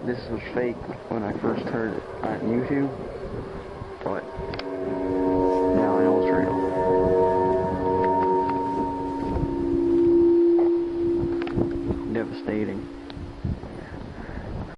thought this was fake when I first heard it on YouTube, but now I know it's real. Devastating.